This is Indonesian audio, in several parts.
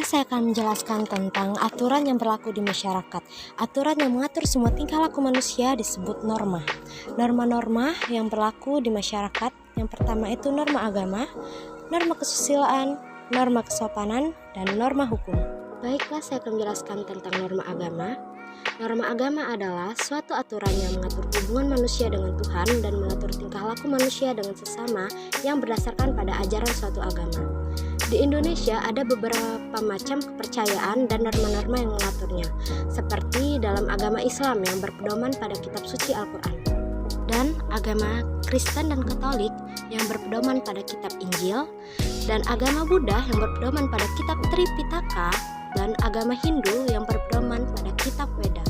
saya akan menjelaskan tentang aturan yang berlaku di masyarakat. Aturan yang mengatur semua tingkah laku manusia disebut norma. Norma-norma yang berlaku di masyarakat, yang pertama itu norma agama, norma kesusilaan, norma kesopanan, dan norma hukum. Baiklah, saya akan menjelaskan tentang norma agama. Norma agama adalah suatu aturan yang mengatur hubungan manusia dengan Tuhan dan mengatur tingkah laku manusia dengan sesama yang berdasarkan pada ajaran suatu agama. Di Indonesia ada beberapa macam kepercayaan dan norma-norma yang mengaturnya, seperti dalam agama Islam yang berpedoman pada kitab suci Al-Quran, dan agama Kristen dan Katolik yang berpedoman pada kitab Injil, dan agama Buddha yang berpedoman pada kitab Tripitaka, dan agama Hindu yang berpedoman pada kitab Weda.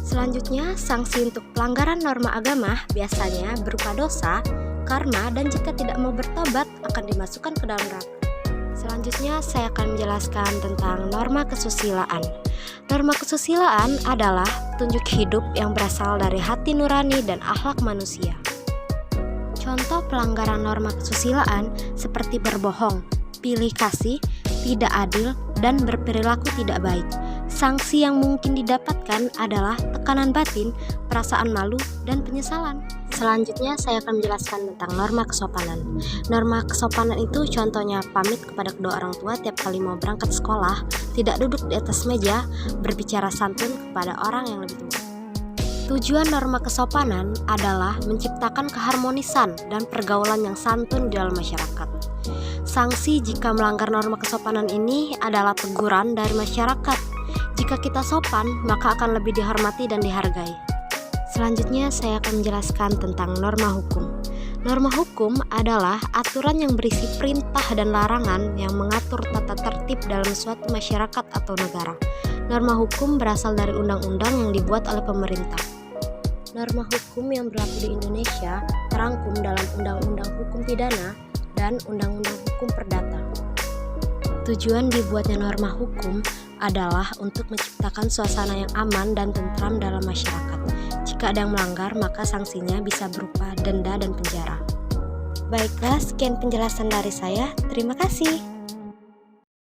Selanjutnya, sanksi untuk pelanggaran norma agama biasanya berupa dosa, karma, dan jika tidak mau bertobat akan dimasukkan ke dalam neraka. Selanjutnya, saya akan menjelaskan tentang norma kesusilaan. Norma kesusilaan adalah petunjuk hidup yang berasal dari hati nurani dan akhlak manusia. Contoh pelanggaran norma kesusilaan seperti berbohong, pilih kasih, tidak adil, dan berperilaku tidak baik. Sanksi yang mungkin didapatkan adalah tekanan batin, perasaan malu, dan penyesalan. Selanjutnya, saya akan menjelaskan tentang norma kesopanan. Norma kesopanan itu contohnya pamit kepada kedua orang tua tiap kali mau berangkat sekolah, tidak duduk di atas meja, berbicara santun kepada orang yang lebih tua. Tujuan norma kesopanan adalah menciptakan keharmonisan dan pergaulan yang santun di dalam masyarakat. Sanksi jika melanggar norma kesopanan ini adalah teguran dari masyarakat. Jika kita sopan, maka akan lebih dihormati dan dihargai. Selanjutnya, saya akan menjelaskan tentang norma hukum. Norma hukum adalah aturan yang berisi perintah dan larangan yang mengatur tata tertib dalam suatu masyarakat atau negara. Norma hukum berasal dari undang-undang yang dibuat oleh pemerintah. Norma hukum yang berlaku di Indonesia terangkum dalam Undang-Undang Hukum Pidana dan Undang-Undang Hukum Perdata. Tujuan dibuatnya norma hukum adalah untuk menciptakan suasana yang aman dan tentram dalam masyarakat. Jika ada yang melanggar, maka sanksinya bisa berupa denda dan penjara. Baiklah, sekian penjelasan dari saya. Terima kasih.